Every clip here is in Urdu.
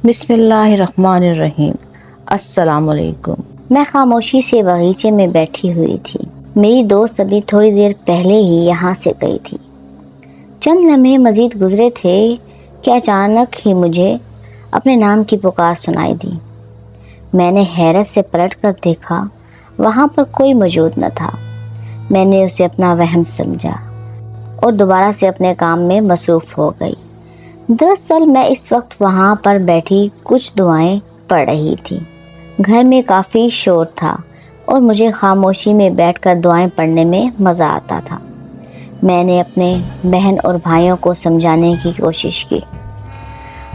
بسم اللہ الرحمن الرحیم۔ السلام علیکم۔ میں خاموشی سے باغیچے میں بیٹھی ہوئی تھی۔ میری دوست ابھی تھوڑی دیر پہلے ہی یہاں سے گئی تھی۔ چند لمحے مزید گزرے تھے کہ اچانک ہی مجھے اپنے نام کی پکار سنائی دی۔ میں نے حیرت سے پلٹ کر دیکھا، وہاں پر کوئی موجود نہ تھا۔ میں نے اسے اپنا وہم سمجھا اور دوبارہ سے اپنے کام میں مصروف ہو گئی۔ دراصل میں اس وقت وہاں پر بیٹھی کچھ دعائیں پڑھ رہی تھی۔ گھر میں کافی شور تھا اور مجھے خاموشی میں بیٹھ کر دعائیں پڑھنے میں مزہ آتا تھا۔ میں نے اپنے بہن اور بھائیوں کو سمجھانے کی کوشش کی،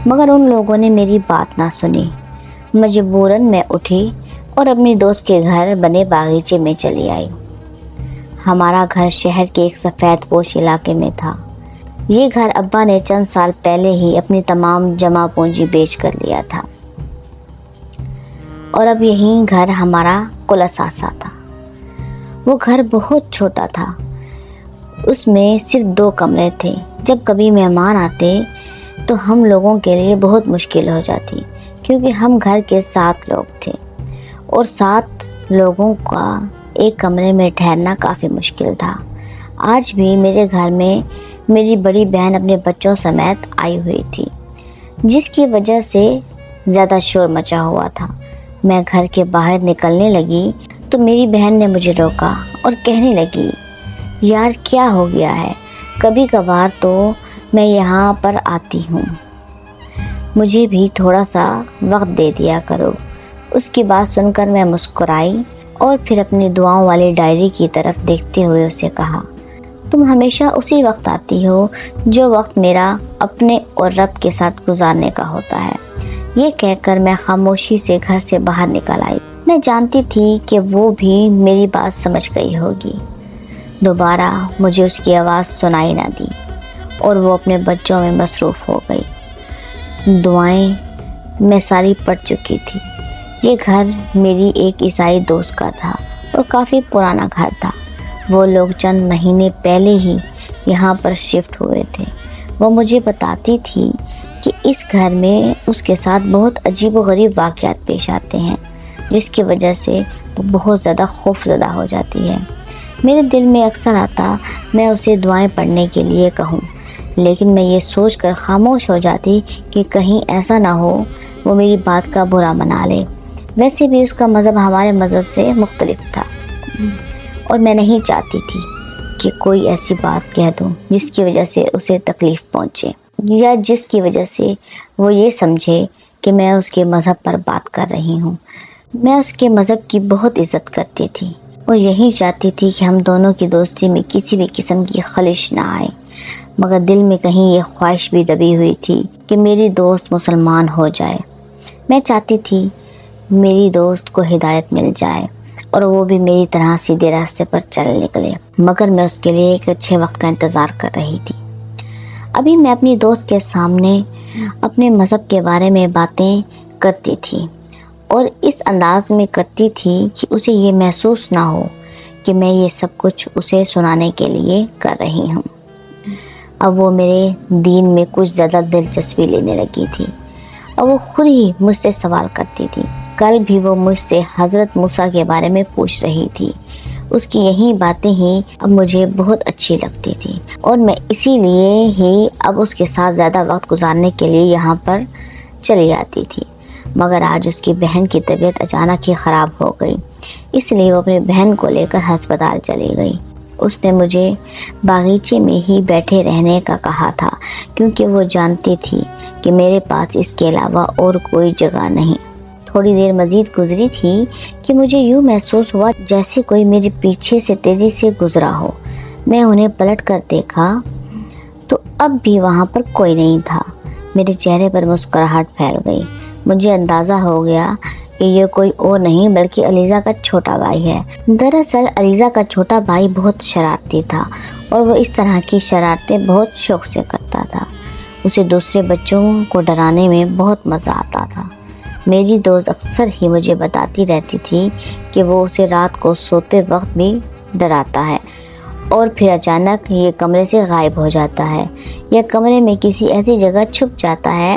مگر ان لوگوں نے میری بات نہ سنی۔ مجبوراً میں اٹھی اور اپنی دوست کے گھر بنے باغیچے میں چلی آئی۔ ہمارا گھر شہر کے ایک سفید پوش علاقے میں تھا۔ یہ گھر ابا نے چند سال پہلے ہی اپنی تمام جمع پونجی بیچ کر لیا تھا اور اب یہی گھر ہمارا کل اثاثہ تھا۔ وہ گھر بہت چھوٹا تھا، اس میں صرف 2 کمرے تھے۔ جب کبھی مہمان آتے تو ہم لوگوں کے لیے بہت مشکل ہو جاتی، کیونکہ ہم گھر کے 7 لوگ تھے اور 7 لوگوں کا ایک کمرے میں ٹھہرنا کافی مشکل تھا۔ آج بھی میرے گھر میں میری بڑی بہن اپنے بچوں سمیت آئی ہوئی تھی، جس کی وجہ سے زیادہ شور مچا ہوا تھا۔ میں گھر کے باہر نکلنے لگی تو میری بہن نے مجھے روکا اور کہنے لگی، یار کیا ہو گیا ہے؟ کبھی کبھار تو میں یہاں پر آتی ہوں، مجھے بھی تھوڑا سا وقت دے دیا کرو۔ اس کی بات سن کر میں مسکرائی اور پھر اپنی دعاؤں والی ڈائری کی طرف دیکھتے ہوئے اسے کہا، تم ہمیشہ اسی وقت آتی ہو جو وقت میرا اپنے اور رب کے ساتھ گزارنے کا ہوتا ہے۔ یہ کہہ کر میں خاموشی سے گھر سے باہر نکل آئی۔ میں جانتی تھی کہ وہ بھی میری بات سمجھ گئی ہوگی۔ دوبارہ مجھے اس کی آواز سنائی نہ دی اور وہ اپنے بچوں میں مصروف ہو گئی۔ دعائیں میں ساری پڑھ چکی تھی۔ یہ گھر میری ایک عیسائی دوست کا تھا اور کافی پرانا گھر تھا۔ وہ لوگ چند مہینے پہلے ہی یہاں پر شفٹ ہوئے تھے۔ وہ مجھے بتاتی تھی کہ اس گھر میں اس کے ساتھ بہت عجیب و غریب واقعات پیش آتے ہیں، جس کی وجہ سے وہ بہت زیادہ خوف زدہ ہو جاتی ہے۔ میرے دل میں اکثر آتا میں اسے دعائیں پڑھنے کے لیے کہوں، لیکن میں یہ سوچ کر خاموش ہو جاتی کہ کہیں ایسا نہ ہو وہ میری بات کا برا منا لے۔ ویسے بھی اس کا مذہب ہمارے مذہب سے مختلف تھا اور میں نہیں چاہتی تھی کہ کوئی ایسی بات کہہ دوں جس کی وجہ سے اسے تکلیف پہنچے یا جس کی وجہ سے وہ یہ سمجھے کہ میں اس کے مذہب پر بات کر رہی ہوں۔ میں اس کے مذہب کی بہت عزت کرتی تھی اور یہی چاہتی تھی کہ ہم دونوں کی دوستی میں کسی بھی قسم کی خلش نہ آئے، مگر دل میں کہیں یہ خواہش بھی دبی ہوئی تھی کہ میری دوست مسلمان ہو جائے۔ میں چاہتی تھی میری دوست کو ہدایت مل جائے اور وہ بھی میری طرح سیدھے راستے پر چل نکلے، مگر میں اس کے لیے ایک اچھے وقت کا انتظار کر رہی تھی۔ ابھی میں اپنی دوست کے سامنے اپنے مذہب کے بارے میں باتیں کرتی تھی اور اس انداز میں کرتی تھی کہ اسے یہ محسوس نہ ہو کہ میں یہ سب کچھ اسے سنانے کے لیے کر رہی ہوں۔ اب وہ میرے دین میں کچھ زیادہ دلچسپی لینے لگی تھی اور وہ خود ہی مجھ سے سوال کرتی تھی۔ کل بھی وہ مجھ سے حضرت موسیٰ کے بارے میں پوچھ رہی تھی۔ اس کی یہی باتیں ہی اب مجھے بہت اچھی لگتی تھی اور میں اسی لیے ہی اب اس کے ساتھ زیادہ وقت گزارنے کے لیے یہاں پر چلی آتی تھی۔ مگر آج اس کی بہن کی طبیعت اچانک ہی خراب ہو گئی، اس لیے وہ اپنی بہن کو لے کر ہسپتال چلی گئی۔ اس نے مجھے باغیچے میں ہی بیٹھے رہنے کا کہا تھا، کیونکہ وہ جانتی تھی کہ میرے پاس اس کے علاوہ اور کوئی جگہ نہیں۔ تھوڑی دیر مزید گزری تھی کہ مجھے یوں محسوس ہوا جیسے کوئی میرے پیچھے سے تیزی سے گزرا ہو۔ میں انہیں پلٹ کر دیکھا تو اب بھی وہاں پر کوئی نہیں تھا۔ میرے چہرے پر مسکراہٹ پھیل گئی۔ مجھے اندازہ ہو گیا کہ یہ کوئی اور نہیں بلکہ علیزہ کا چھوٹا بھائی ہے۔ دراصل علیزہ کا چھوٹا بھائی بہت شرارتی تھا اور وہ اس طرح کی شرارتیں بہت شوق سے کرتا تھا۔ اسے دوسرے بچوں کو ڈرانے میں بہت مزہ آتا تھا۔ میری دوست اکثر ہی مجھے بتاتی رہتی تھی کہ وہ اسے رات کو سوتے وقت بھی ڈراتا ہے اور پھر اچانک یہ کمرے سے غائب ہو جاتا ہے یا کمرے میں کسی ایسی جگہ چھپ جاتا ہے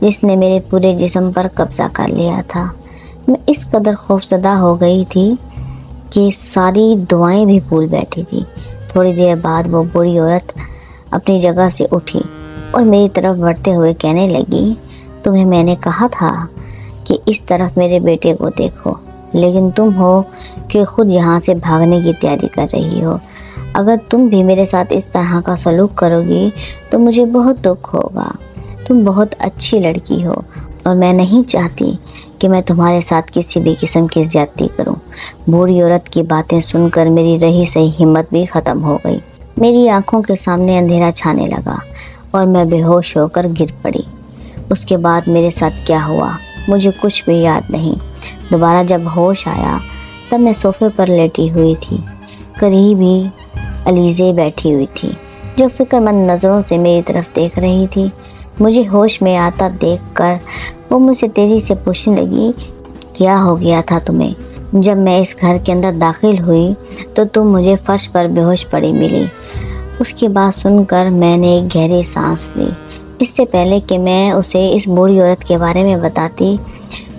جس نے میرے پورے جسم پر قبضہ کر لیا تھا۔ میں اس قدر خوفزدہ ہو گئی تھی کہ ساری دعائیں بھی بھول بیٹھی تھی۔ تھوڑی دیر بعد وہ بوڑھی عورت اپنی جگہ سے اٹھی اور میری طرف بڑھتے ہوئے کہنے لگی، تمہیں میں نے کہا تھا کہ اس طرف میرے بیٹے کو دیکھو، لیکن تم ہو کہ خود یہاں سے بھاگنے کی تیاری کر رہی ہو۔ اگر تم بھی میرے ساتھ اس طرح کا سلوک کرو گی تو مجھے بہت دکھ ہوگا۔ تم بہت اچھی لڑکی ہو اور میں نہیں چاہتی کہ میں تمہارے ساتھ کسی بھی قسم کی زیادتی کروں۔ بوڑھی عورت کی باتیں سن کر میری رہی سہی ہمت بھی ختم ہو گئی۔ میری آنکھوں کے سامنے اندھیرا چھانے لگا اور میں بے ہوش ہو کر گر پڑی۔ اس کے بعد میرے ساتھ کیا ہوا مجھے کچھ بھی یاد نہیں۔ دوبارہ جب ہوش آیا تب میں صوفے پر لیٹی ہوئی تھی۔ قریب ہی علیزے بیٹھی ہوئی تھی جو فکر مند نظروں سے میری طرف دیکھ رہی تھی۔ مجھے ہوش میں آتا دیکھ کر وہ مجھ سے تیزی سے پوچھنے لگی، کیا ہو گیا تھا تمہیں؟ جب میں اس گھر کے اندر داخل ہوئی تو تم مجھے فرش پر بے ہوش پڑی ملی۔ اس کی بات سن کر میں نے ایک گہری سانس لی۔ اس سے پہلے کہ میں اسے اس بوڑھی عورت کے بارے میں بتاتی،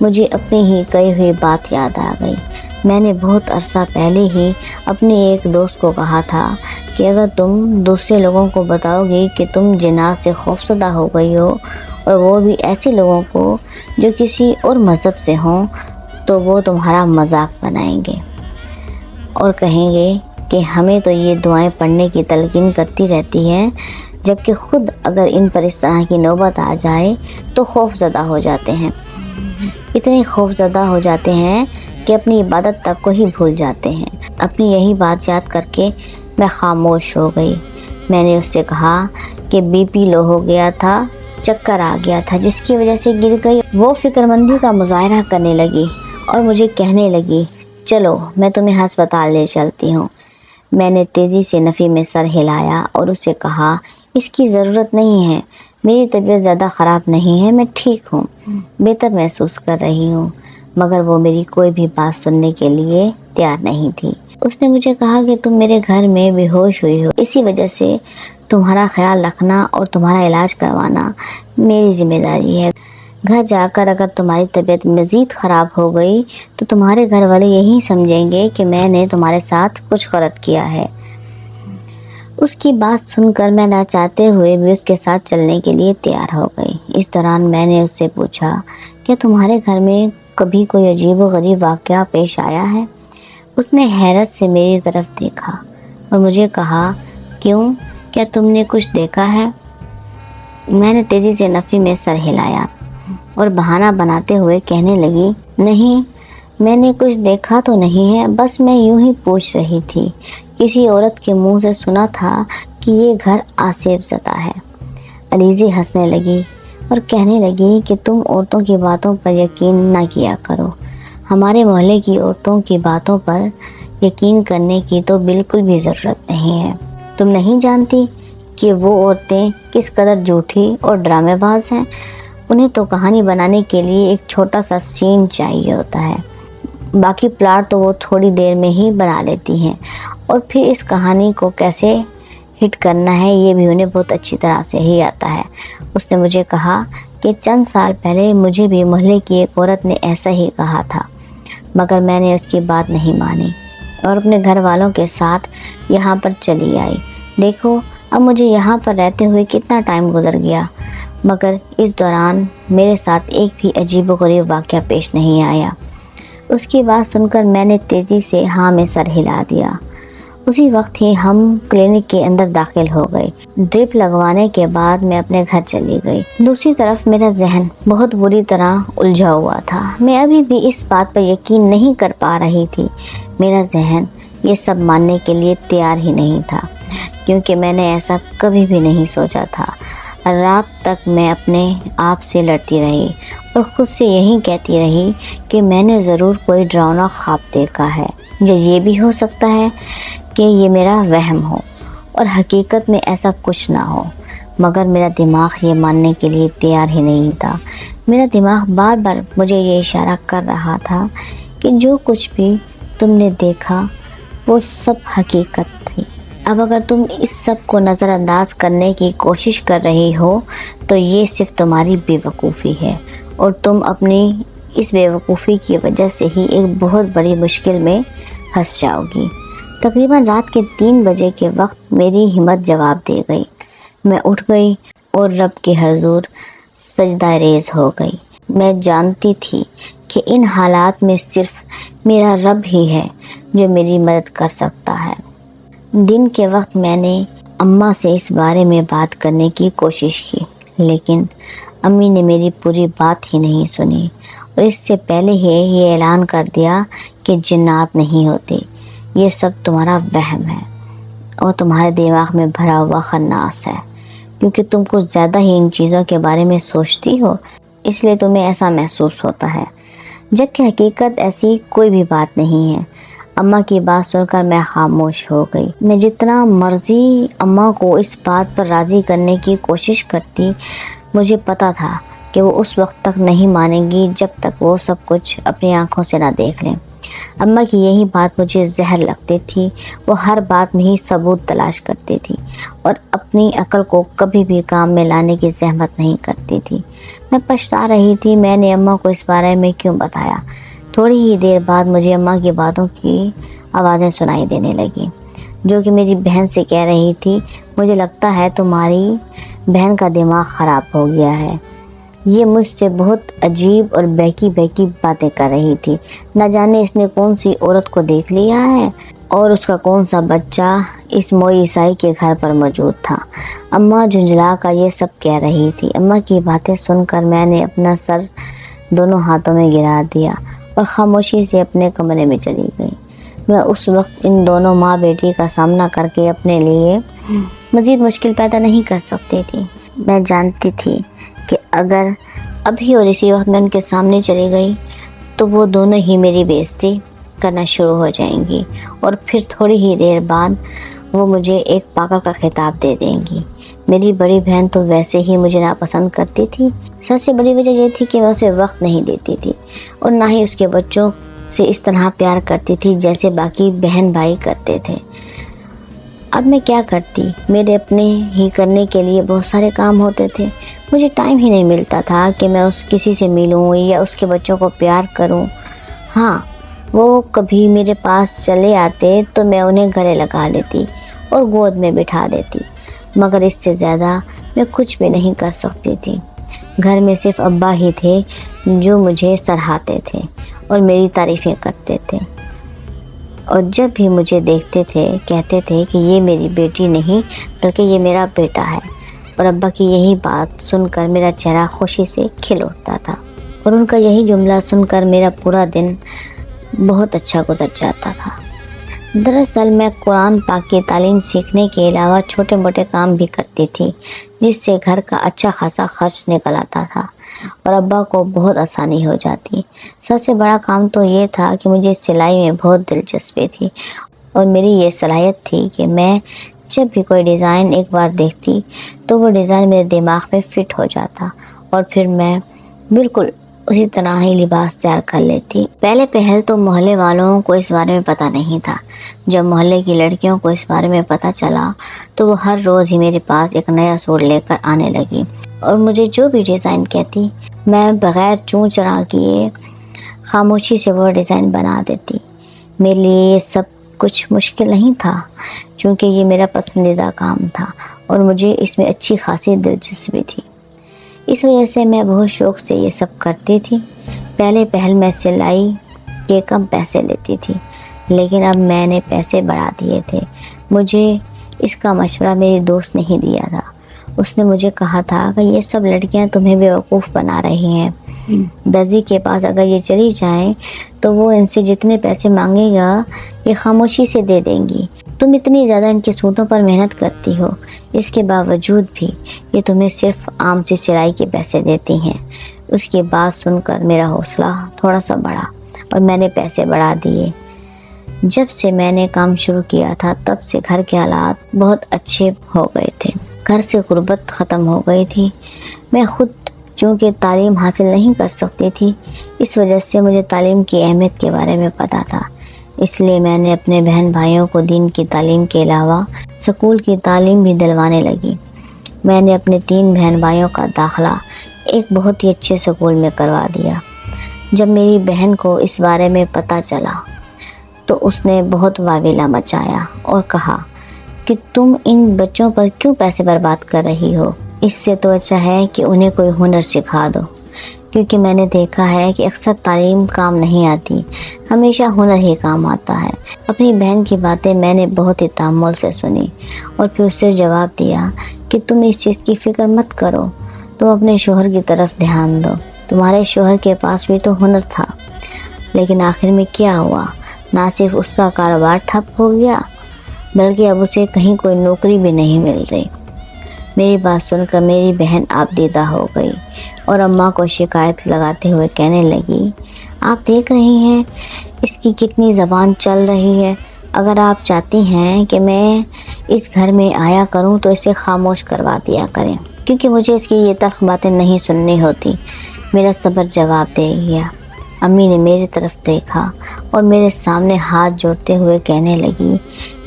مجھے اپنی ہی کہی ہوئی بات یاد آ گئی۔ میں نے بہت عرصہ پہلے ہی اپنے ایک دوست کو کہا تھا کہ اگر تم دوسرے لوگوں کو بتاؤ گی کہ تم جنات سے خوفزدہ ہو گئی ہو، اور وہ بھی ایسے لوگوں کو جو کسی اور مذہب سے ہوں، تو وہ تمہارا مذاق بنائیں گے اور کہیں گے کہ ہمیں تو یہ دعائیں پڑھنے کی تلقین کرتی رہتی ہیں، جبکہ خود اگر ان پر اس طرح کی نوبت آ جائے تو خوف زدہ ہو جاتے ہیں۔ اتنے خوف زدہ ہو جاتے ہیں کہ اپنی عبادت تک کو ہی بھول جاتے ہیں۔ اپنی یہی بات یاد کر کے میں خاموش ہو گئی۔ میں نے اس سے کہا کہ بی پی لو ہو گیا تھا، چکر آ گیا تھا جس کی وجہ سے گر گئی۔ وہ فکر مندی کا مظاہرہ کرنے لگی اور مجھے کہنے لگی، چلو میں تمہیں ہسپتال لے چلتی ہوں۔ میں نے تیزی سے نفی میں سر ہلایا اور اسے کہا، اس کی ضرورت نہیں ہے، میری طبیعت زیادہ خراب نہیں ہے، میں ٹھیک ہوں، بہتر محسوس کر رہی ہوں۔ مگر وہ میری کوئی بھی بات سننے کے لیے تیار نہیں تھی۔ اس نے مجھے کہا کہ تم میرے گھر میں بے ہوش ہوئی ہو، اسی وجہ سے تمہارا خیال رکھنا اور تمہارا علاج کروانا میری ذمہ داری ہے۔ گھر جا کر اگر تمہاری طبیعت مزید خراب ہو گئی تو تمہارے گھر والے یہی سمجھیں گے کہ میں نے تمہارے ساتھ کچھ غلط کیا ہے۔ اس کی بات سن کر میں نہ چاہتے ہوئے بھی اس کے ساتھ چلنے کے لیے تیار ہو گئی۔ اس دوران میں نے اس سے پوچھا، کیا تمہارے گھر میں کبھی کوئی عجیب و غریب واقعہ پیش آیا ہے؟ اس نے حیرت سے میری طرف دیکھا اور مجھے کہا، کیوں، کیا تم نے کچھ دیکھا ہے؟ میں نے تیزی سے نفی میں سر ہلایا اور بہانہ بناتے ہوئے کہنے لگی، نہیں، میں نے کچھ دیکھا تو نہیں ہے، بس میں یوں ہی پوچھ رہی تھی۔ کسی عورت کے منہ سے سنا تھا کہ یہ گھر آسیب زدہ ہے۔ علیزی ہنسنے لگی اور کہنے لگی کہ تم عورتوں کی باتوں پر یقین نہ کیا کرو۔ ہمارے محلے کی عورتوں کی باتوں پر یقین کرنے کی تو بالکل بھی ضرورت نہیں ہے۔ تم نہیں جانتی کہ وہ عورتیں کس قدر جھوٹی اور ڈرامے باز ہیں؟ انہیں تو کہانی بنانے کے لیے ایک چھوٹا سا سین چاہیے ہوتا ہے، باقی پلاٹ تو وہ تھوڑی دیر میں ہی بنا لیتی ہیں، اور پھر اس کہانی کو کیسے ہٹ کرنا ہے یہ بھی انہیں بہت اچھی طرح سے ہی آتا ہے۔ اس نے مجھے کہا کہ چند سال پہلے مجھے بھی محلے کی ایک عورت نے ایسا ہی کہا تھا، مگر میں نے اس کی بات نہیں مانی اور اپنے گھر والوں کے ساتھ یہاں پر چلی آئی۔ دیکھو اب مجھے یہاں پر رہتے ہوئے کتنا ٹائم گزر گیا، مگر اس دوران میرے ساتھ ایک بھی عجیب و غریب واقعہ پیش نہیں آیا۔ اس کی بات سن کر میں نے تیزی سے ہاں میں سر ہلا دیا۔ اسی وقت ہی ہم کلینک کے اندر داخل ہو گئے۔ ڈرپ لگوانے کے بعد میں اپنے گھر چلی گئی۔ دوسری طرف میرا ذہن بہت بری طرح الجھا ہوا تھا۔ میں ابھی بھی اس بات پر یقین نہیں کر پا رہی تھی۔ میرا ذہن یہ سب ماننے کے لیے تیار ہی نہیں تھا، کیونکہ میں نے ایسا کبھی بھی نہیں سوچا تھا۔ رات تک میں اپنے آپ سے لڑتی رہی اور خود سے یہی کہتی رہی کہ میں نے ضرور کوئی ڈراؤنا خواب دیکھا ہے، یا یہ بھی ہو سکتا ہے کہ یہ میرا وہم ہو اور حقیقت میں ایسا کچھ نہ ہو، مگر میرا دماغ یہ ماننے کے لیے تیار ہی نہیں تھا۔ میرا دماغ بار بار مجھے یہ اشارہ کر رہا تھا کہ جو کچھ بھی تم نے دیکھا وہ سب حقیقت تھی۔ اب اگر تم اس سب کو نظر انداز کرنے کی کوشش کر رہی ہو تو یہ صرف تمہاری بے وقوفی ہے، اور تم اپنی اس بے وقوفی کی وجہ سے ہی ایک بہت بڑی مشکل میں پھنس جاؤ گی۔ تقریباً رات کے 3 بجے کے وقت میری ہمت جواب دے گئی۔ میں اٹھ گئی اور رب کے حضور سجدہ ریز ہو گئی۔ میں جانتی تھی کہ ان حالات میں صرف میرا رب ہی ہے جو میری مدد کر سکتا ہے۔ دن کے وقت میں نے اماں سے اس بارے میں بات کرنے کی کوشش کی، لیکن امی نے میری پوری بات ہی نہیں سنی، اور اس سے پہلے ہی یہ اعلان کر دیا کہ جنات نہیں ہوتے، یہ سب تمہارا وہم ہے اور تمہارے دماغ میں بھرا ہوا خناس ہے، کیونکہ تم کچھ زیادہ ہی ان چیزوں کے بارے میں سوچتی ہو، اس لیے تمہیں ایسا محسوس ہوتا ہے، جبکہ حقیقت ایسی کوئی بھی بات نہیں ہے۔ اماں کی بات سن کر میں خاموش ہو گئی۔ میں جتنا مرضی اماں کو اس بات پر راضی کرنے کی کوشش کرتی، مجھے پتا تھا کہ وہ اس وقت تک نہیں مانیں گی جب تک وہ سب کچھ اپنی آنکھوں سے نہ دیکھ لیں۔ اماں کی یہی بات مجھے زہر لگتی تھی۔ وہ ہر بات میں ہی ثبوت تلاش کرتی تھی اور اپنی عقل کو کبھی بھی کام میں لانے کی زحمت نہیں کرتی تھی۔ میں پچھتا رہی تھی میں نے اماں کو اس بارے میں کیوں بتایا۔ تھوڑی ہی دیر بعد مجھے اماں کی باتوں کی آوازیں سنائی دینے لگی، جو کہ میری بہن سے کہہ رہی تھی، مجھے لگتا ہے تمہاری بہن کا دماغ خراب ہو گیا ہے۔ یہ مجھ سے بہت عجیب اور بہکی باتیں کر رہی تھی۔ نہ جانے اس نے کون سی عورت کو دیکھ لیا ہے اور اس کا کون سا بچہ اس موئی عیسائی کے گھر پر موجود تھا۔ اماں جھنجھلا کر یہ سب کہہ رہی تھی۔ اماں کی باتیں سن کر میں نے اپنا سر دونوں ہاتھوں میں گرا دیا اور خاموشی سے اپنے کمرے میں چلی گئی۔ میں اس وقت ان دونوں ماں بیٹی کا سامنا کر کے اپنے لیے مزید مشکل پیدا نہیں کر سکتی تھی۔ میں جانتی تھی کہ اگر ابھی اور اسی وقت میں ان کے سامنے چلی گئی تو وہ دونوں ہی میری بےعزتی کرنا شروع ہو جائیں گی، اور پھر تھوڑی ہی دیر بعد وہ مجھے ایک پاگل کا خطاب دے دیں گی۔ میری بڑی بہن تو ویسے ہی مجھے ناپسند کرتی تھی۔ سب سے بڑی وجہ یہ تھی کہ میں اسے وقت نہیں دیتی تھی اور نہ ہی اس کے بچوں سے اس طرح پیار کرتی تھی جیسے باقی بہن بھائی کرتے تھے۔ اب میں کیا کرتی؟ میرے اپنے ہی کرنے کے لیے بہت سارے کام ہوتے تھے۔ مجھے ٹائم ہی نہیں ملتا تھا کہ میں کسی سے ملوں یا اس کے بچوں کو پیار کروں۔ ہاں، وہ کبھی میرے پاس چلے آتے تو میں انہیں گلے لگا لیتی اور گود میں بٹھا دیتی، مگر اس سے زیادہ میں کچھ بھی نہیں کر سکتی تھی۔ گھر میں صرف ابا ہی تھے جو مجھے سراہتے تھے اور میری تعریفیں کرتے تھے، اور جب بھی مجھے دیکھتے تھے کہتے تھے کہ یہ میری بیٹی نہیں بلکہ یہ میرا بیٹا ہے، اور ابا کی یہی بات سن کر میرا چہرہ خوشی سے کھل اٹھتا تھا، اور ان کا یہی جملہ سن کر میرا پورا دن بہت اچھا گزر جاتا تھا۔ دراصل میں قرآن پاک کی تعلیم سیکھنے کے علاوہ چھوٹے موٹے کام بھی کرتی تھی، جس سے گھر کا اچھا خاصا خرچ نکل آتا تھا اور ابا کو بہت آسانی ہو جاتی۔ سب سے بڑا کام تو یہ تھا کہ مجھے سلائی میں بہت دلچسپی تھی، اور میری یہ صلاحیت تھی کہ میں جب بھی کوئی ڈیزائن ایک بار دیکھتی تو وہ ڈیزائن میرے دماغ میں فٹ ہو جاتا، اور پھر میں بالکل اسی طرح ہی لباس تیار کر لیتی۔ پہلے پہل تو محلے والوں کو اس بارے میں پتہ نہیں تھا۔ جب محلے کی لڑکیوں کو اس بارے میں پتہ چلا تو وہ ہر روز ہی میرے پاس ایک نیا سوٹ لے کر آنے لگی، اور مجھے جو بھی ڈیزائن کہتی میں بغیر چوں چرا کیے خاموشی سے وہ ڈیزائن بنا دیتی۔ میرے لیے یہ سب کچھ مشکل نہیں تھا، چونکہ یہ میرا پسندیدہ کام تھا اور مجھے اس میں اچھی خاصی دلچسپی تھی۔ اس وجہ سے میں بہت شوق سے یہ سب کرتی تھی۔ پہلے پہل میں سلائی کے کم پیسے لیتی تھی، لیکن اب میں نے پیسے بڑھا دیے تھے۔ مجھے اس کا مشورہ میری دوست نے ہی دیا تھا۔ اس نے مجھے کہا تھا کہ یہ سب لڑکیاں تمہیں بیوقوف بنا رہی ہیں۔ درزی کے پاس اگر یہ چلی جائیں تو وہ ان سے جتنے پیسے مانگے گا یہ خاموشی سے دے دیں گی۔ تم اتنی زیادہ ان کے سوٹوں پر محنت کرتی ہو، اس کے باوجود بھی یہ تمہیں صرف عام سی سلائی کے پیسے دیتی ہیں۔ اس کی بات سن کر میرا حوصلہ تھوڑا سا بڑھا اور میں نے پیسے بڑھا دیے۔ جب سے میں نے کام شروع کیا تھا تب سے گھر کے حالات بہت اچھے ہو گئے تھے۔ گھر سے غربت ختم ہو گئی تھی۔ میں خود چونکہ تعلیم حاصل نہیں کر سکتی تھی، اس وجہ سے مجھے تعلیم کی اہمیت کے بارے میں پتہ تھا۔ اس لیے میں نے اپنے بہن بھائیوں کو دین کی تعلیم کے علاوہ سکول کی تعلیم بھی دلوانے لگی۔ میں نے اپنے 3 بہن بھائیوں کا داخلہ ایک بہت ہی اچھے سکول میں کروا دیا۔ جب میری بہن کو اس بارے میں پتہ چلا تو اس نے بہت واویلا مچایا اور کہا کہ تم ان بچوں پر کیوں پیسے برباد کر رہی ہو؟ اس سے تو اچھا ہے کہ انہیں کوئی ہنر سکھا دو، کیونکہ میں نے دیکھا ہے کہ اکثر تعلیم کام نہیں آتی، ہمیشہ ہنر ہی کام آتا ہے۔ اپنی بہن کی باتیں میں نے بہت ہی تامل سے سنی اور پھر اسے جواب دیا کہ تم اس چیز کی فکر مت کرو، تم اپنے شوہر کی طرف دھیان دو، تمہارے شوہر کے پاس بھی تو ہنر تھا۔ لیکن آخر میں کیا ہوا؟ نہ صرف اس کا کاروبار ٹھپ ہو گیا بلکہ اب اسے کہیں کوئی نوکری بھی نہیں مل رہی۔ میری بات سن کر میری بہن آبدیدہ ہو گئی اور اماں کو شکایت لگاتے ہوئے کہنے لگی، آپ دیکھ رہی ہیں اس کی کتنی زبان چل رہی ہے، اگر آپ چاہتی ہیں کہ میں اس گھر میں آیا کروں تو اسے خاموش کروا دیا کریں، کیونکہ مجھے اس کی یہ تلخ باتیں نہیں سننی ہوتی۔ میرا صبر جواب دے گیا۔ امی نے میری طرف دیکھا اور میرے سامنے ہاتھ جوڑتے ہوئے کہنے لگی،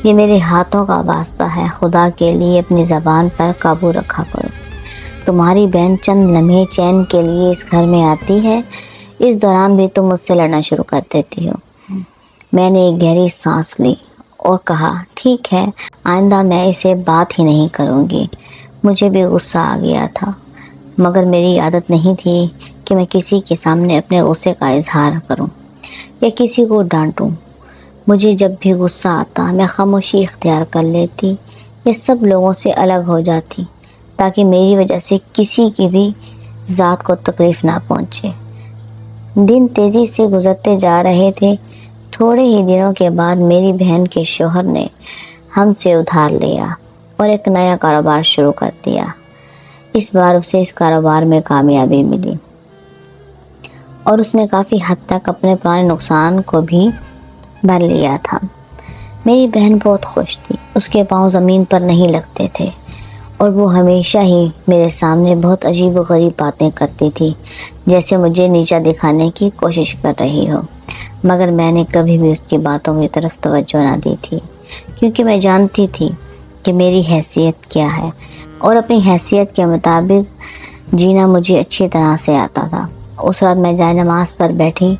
یہ میرے ہاتھوں کا واسطہ ہے، خدا کے لیے اپنی زبان پر قابو رکھا کرو۔ تمہاری بہن چند لمحے چین کے لیے اس گھر میں آتی ہے، اس دوران بھی تم مجھ سے لڑنا شروع کر دیتی ہو۔ میں نے ایک گہری سانس لی اور کہا، ٹھیک ہے، آئندہ میں اسے بات ہی نہیں کروں گی۔ مجھے بھی غصہ آ گیا تھا، مگر میری عادت نہیں تھی کہ میں کسی کے سامنے اپنے غصے کا اظہار کروں یا کسی کو ڈانٹوں۔ مجھے جب بھی غصہ آتا میں خاموشی اختیار کر لیتی یا سب لوگوں سے الگ ہو جاتی تاکہ میری وجہ سے کسی کی بھی ذات کو تکلیف نہ پہنچے۔ دن تیزی سے گزرتے جا رہے تھے۔ تھوڑے ہی دنوں کے بعد میری بہن کے شوہر نے ہم سے ادھار لیا اور ایک نیا کاروبار شروع کر دیا۔ اس بار اسے اس کاروبار میں کامیابی ملی اور اس نے کافی حد تک اپنے پرانے نقصان کو بھی بھر لیا تھا۔ میری بہن بہت خوش تھی، اس کے پاؤں زمین پر نہیں لگتے تھے اور وہ ہمیشہ ہی میرے سامنے بہت عجیب و غریب باتیں کرتی تھی، جیسے مجھے نیچا دکھانے کی کوشش کر رہی ہو، مگر میں نے کبھی بھی اس کی باتوں کی طرف توجہ نہ دی تھی، کیونکہ میں جانتی تھی کہ میری حیثیت کیا ہے اور اپنی حیثیت کے مطابق جینا مجھے اچھی طرح سے آتا تھا۔ اس رات میں جائے نماز پر بیٹھی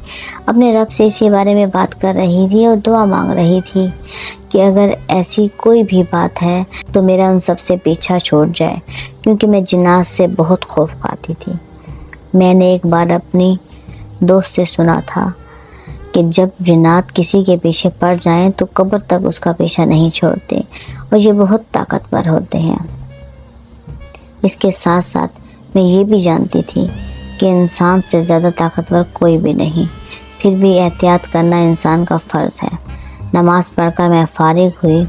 اپنے رب سے اسی بارے میں بات کر رہی تھی اور دعا مانگ رہی تھی کہ اگر ایسی کوئی بھی بات ہے تو میرا ان سب سے پیچھا چھوٹ جائے، کیونکہ میں جنات سے بہت خوف کھاتی تھی۔ میں نے ایک بار اپنی دوست سے سنا تھا کہ جب جنات کسی کے پیچھے پڑ جائیں تو قبر تک اس کا پیچھا نہیں چھوڑتے اور یہ بہت طاقتور ہوتے ہیں۔ اس کے ساتھ ساتھ میں یہ بھی جانتی تھی کہ انسان سے زیادہ طاقتور کوئی بھی نہیں، پھر بھی احتیاط کرنا انسان کا فرض ہے۔ نماز پڑھ کر میں فارغ ہوئی۔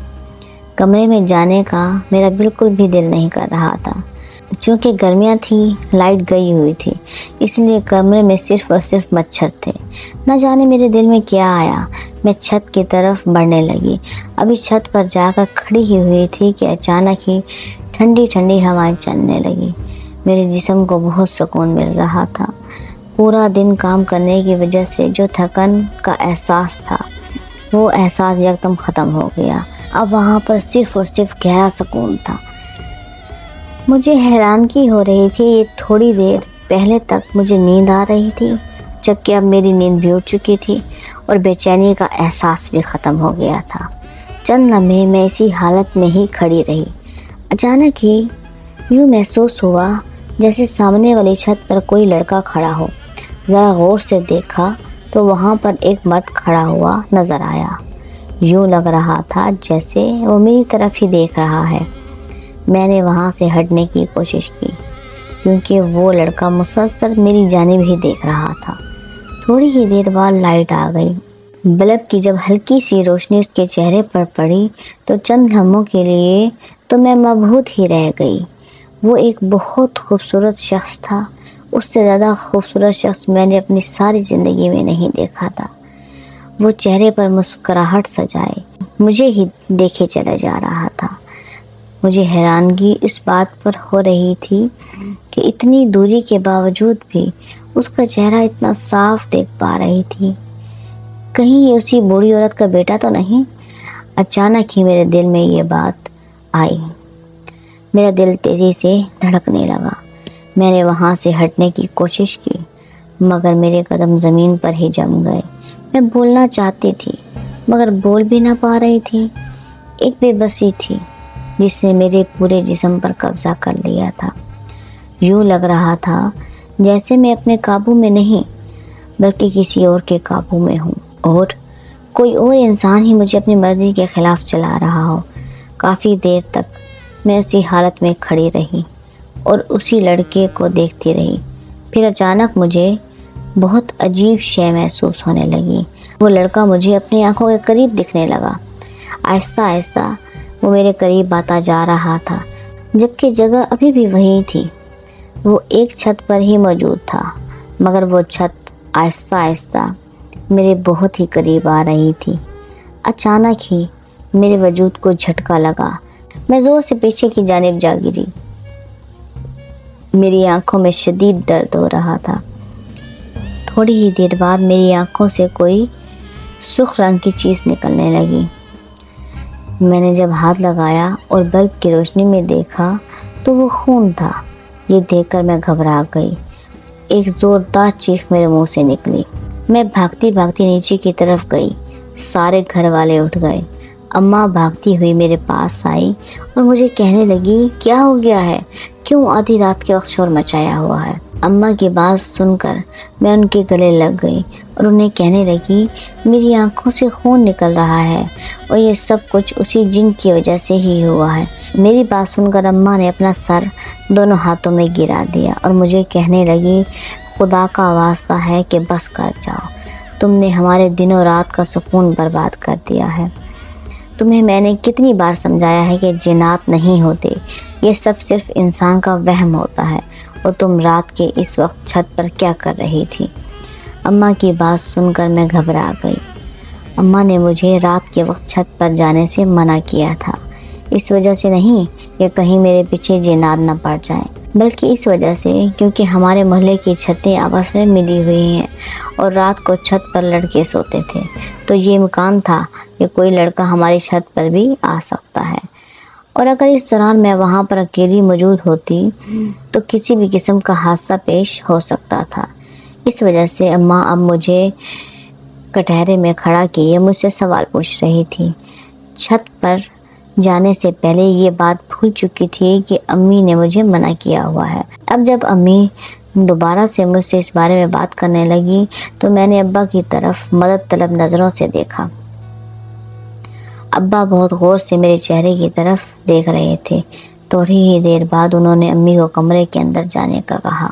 کمرے میں جانے کا میرا بالکل بھی دل نہیں کر رہا تھا، چونکہ گرمیاں تھیں، لائٹ گئی ہوئی تھی، اس لیے کمرے میں صرف اور صرف مچھر تھے۔ نہ جانے میرے دل میں کیا آیا، میں چھت کی طرف بڑھنے لگی۔ ابھی چھت پر جا کر کھڑی ہی ہوئی تھی کہ اچانک ہی ٹھنڈی ٹھنڈی ہوائیں چلنے لگی۔ میرے جسم کو بہت سکون مل رہا تھا۔ پورا دن کام کرنے کی وجہ سے جو تھکن کا احساس تھا وہ احساس یکدم ختم ہو گیا۔ اب وہاں پر صرف اور صرف گہرا سکون تھا۔ مجھے حیرانگی ہو رہی تھی، یہ تھوڑی دیر پہلے تک مجھے نیند آ رہی تھی، جبکہ اب میری نیند بھی اٹھ چکی تھی اور بے چینی کا احساس بھی ختم ہو گیا تھا۔ چند لمحے میں اسی حالت میں ہی کھڑی رہی۔ اچانک ہی یوں محسوس ہوا جیسے سامنے والی چھت پر کوئی لڑکا کھڑا ہو۔ ذرا غور سے دیکھا تو وہاں پر ایک مرد کھڑا ہوا نظر آیا۔ یوں لگ رہا تھا جیسے وہ میری طرف ہی دیکھ رہا ہے۔ میں نے وہاں سے ہٹنے کی کوشش کی کیونکہ وہ لڑکا مسلسل میری جانب ہی دیکھ رہا تھا۔ تھوڑی ہی دیر بعد لائٹ آ گئی۔ بلب کی جب ہلکی سی روشنی اس کے چہرے پر پڑی تو چند لمحوں کے لیے تو میں مبہوت ہی رہ گئی۔ وہ ایک بہت خوبصورت شخص تھا، اس سے زیادہ خوبصورت شخص میں نے اپنی ساری زندگی میں نہیں دیکھا تھا۔ وہ چہرے پر مسکراہٹ سجائے مجھے ہی دیکھے چلا جا رہا تھا۔ مجھے حیرانگی اس بات پر ہو رہی تھی کہ اتنی دوری کے باوجود بھی اس کا چہرہ اتنا صاف دیکھ پا رہی تھی۔ کہیں یہ اسی بوڑھی عورت کا بیٹا تو نہیں؟ اچانک ہی میرے دل میں یہ بات آئی۔ میرا دل تیزی سے دھڑکنے لگا۔ میں نے وہاں سے ہٹنے کی کوشش کی مگر میرے قدم زمین پر ہی جم گئے۔ میں بولنا چاہتی تھی مگر بول بھی نہ پا رہی تھی۔ ایک بے بسی تھی جس نے میرے پورے جسم پر قبضہ کر لیا تھا۔ یوں لگ رہا تھا جیسے میں اپنے قابو میں نہیں بلکہ کسی اور کے قابو میں ہوں اور کوئی اور انسان ہی مجھے اپنی مرضی کے خلاف چلا رہا ہو۔ کافی دیر تک میں اسی حالت میں کھڑی رہی اور اسی لڑکے کو دیکھتی رہی۔ پھر اچانک مجھے بہت عجیب شے محسوس ہونے لگی۔ وہ لڑکا مجھے اپنی آنکھوں کے قریب دکھنے لگا۔ آہستہ آہستہ وہ میرے قریب آتا جا رہا تھا جبکہ جگہ ابھی بھی وہی تھی۔ وہ ایک چھت پر ہی موجود تھا مگر وہ چھت آہستہ آہستہ میرے بہت ہی قریب آ رہی تھی۔ اچانک ہی میرے وجود کو جھٹکا لگا۔ میں زور سے پیچھے کی جانب جا گری۔ میری آنکھوں میں شدید درد ہو رہا تھا۔ تھوڑی ہی دیر بعد میری آنکھوں سے کوئی سرخ رنگ کی چیز نکلنے لگی۔ میں نے جب ہاتھ لگایا اور بلب کی روشنی میں دیکھا تو وہ خون تھا۔ یہ دیکھ کر میں گھبرا گئی۔ ایک زوردار چیخ میرے منہ سے نکلی۔ میں بھاگتی بھاگتی نیچے کی طرف گئی۔ سارے گھر والے اٹھ گئے۔ اماں بھاگتی ہوئی میرے پاس آئی اور مجھے کہنے لگی کیا ہو گیا ہے؟ کیوں آدھی رات کے وقت شور مچایا ہوا ہے؟ اماں کی بات سن کر میں ان کے گلے لگ گئی اور انہیں کہنے لگی میری آنکھوں سے خون نکل رہا ہے اور یہ سب کچھ اسی جن کی وجہ سے ہی ہوا ہے۔ میری بات سن کر اماں نے اپنا سر دونوں ہاتھوں میں گرا دیا اور مجھے کہنے لگی خدا کا واسطہ ہے کہ بس کر جاؤ، تم نے ہمارے دن و رات کا سکون برباد کر دیا ہے۔ تمہیں میں نے کتنی بار سمجھایا ہے کہ جنات نہیں ہوتے، یہ سب صرف انسان کا وہم ہوتا ہے، اور تم رات کے اس وقت چھت پر کیا کر رہی تھی؟ اماں کی بات سن کر میں گھبرا گئی۔ اماں نے مجھے رات کے وقت چھت پر جانے سے منع کیا تھا، اس وجہ سے نہیں کہ کہیں میرے پیچھے جنات نہ پڑ جائیں، بلکہ اس وجہ سے کیونکہ ہمارے محلے کی چھتیں آپس میں ملی ہوئی ہیں اور رات کو چھت پر لڑکے سوتے تھے، تو یہ امکان تھا کہ کوئی لڑکا ہماری چھت پر بھی آ سکتا ہے، اور اگر اس دوران میں وہاں پر اکیلی موجود ہوتی تو کسی بھی قسم کا حادثہ پیش ہو سکتا تھا۔ اس وجہ سے اماں اب مجھے کٹہرے میں کھڑا کیے مجھ سے سوال پوچھ رہی تھی۔ چھت پر جانے سے پہلے یہ بات بھول چکی تھی کہ امی نے مجھے منع کیا ہوا ہے۔ اب جب امی دوبارہ سے مجھ سے اس بارے میں بات کرنے لگی تو میں نے ابا کی طرف مدد طلب نظروں سے دیکھا۔ ابا بہت غور سے میرے چہرے کی طرف دیکھ رہے تھے۔ تھوڑی ہی دیر بعد انہوں نے امی کو کمرے کے اندر جانے کا کہا۔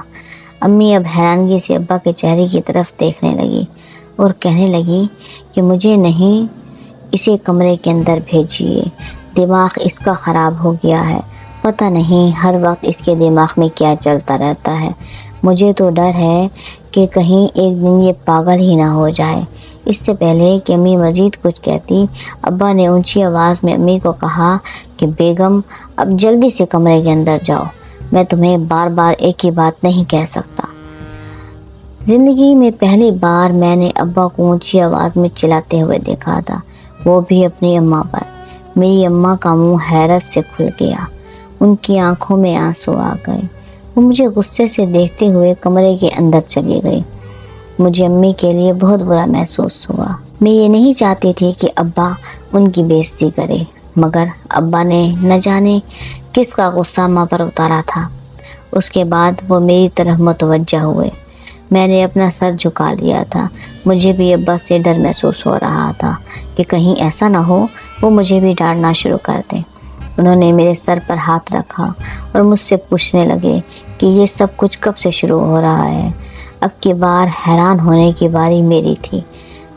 امی اب حیرانگی سے ابا کے چہرے کی طرف دیکھنے لگی اور کہنے لگی کہ مجھے نہیں، اسے کمرے کے اندر بھیجیے، دماغ اس کا خراب ہو گیا ہے، پتہ نہیں ہر وقت اس کے دماغ میں کیا چلتا رہتا ہے۔ مجھے تو ڈر ہے کہ کہیں ایک دن یہ پاگل ہی نہ ہو جائے۔ اس سے پہلے کہ امی مزید کچھ کہتی، ابا نے اونچی آواز میں امی کو کہا کہ بیگم اب جلدی سے کمرے کے اندر جاؤ، میں تمہیں بار بار ایک ہی بات نہیں کہہ سکتا۔ زندگی میں پہلی بار میں نے ابا کو اونچی آواز میں چلاتے ہوئے دیکھا تھا، وہ بھی اپنی اماں پر۔ میری اماں کا منہ حیرت سے کھل گیا، ان کی آنکھوں میں آنسو آ گئے۔ وہ مجھے غصے سے دیکھتے ہوئے کمرے کے اندر چلی گئی۔ مجھے امی کے لیے بہت برا محسوس ہوا۔ میں یہ نہیں چاہتی تھی کہ ابا ان کی بے عزتی کرے، مگر ابا نے نہ جانے کس کا غصہ ماں پر اتارا تھا۔ اس کے بعد وہ میری طرف متوجہ ہوئے۔ میں نے اپنا سر جھکا لیا تھا۔ مجھے بھی ابا سے ڈر محسوس ہو رہا تھا کہ کہیں ایسا نہ ہو وہ مجھے بھی ڈانٹنا شروع کر دیں۔ انہوں نے میرے سر پر ہاتھ رکھا اور مجھ سے پوچھنے لگے کہ یہ سب کچھ کب سے شروع ہو رہا ہے۔ اب کی بار حیران ہونے کی باری میری تھی۔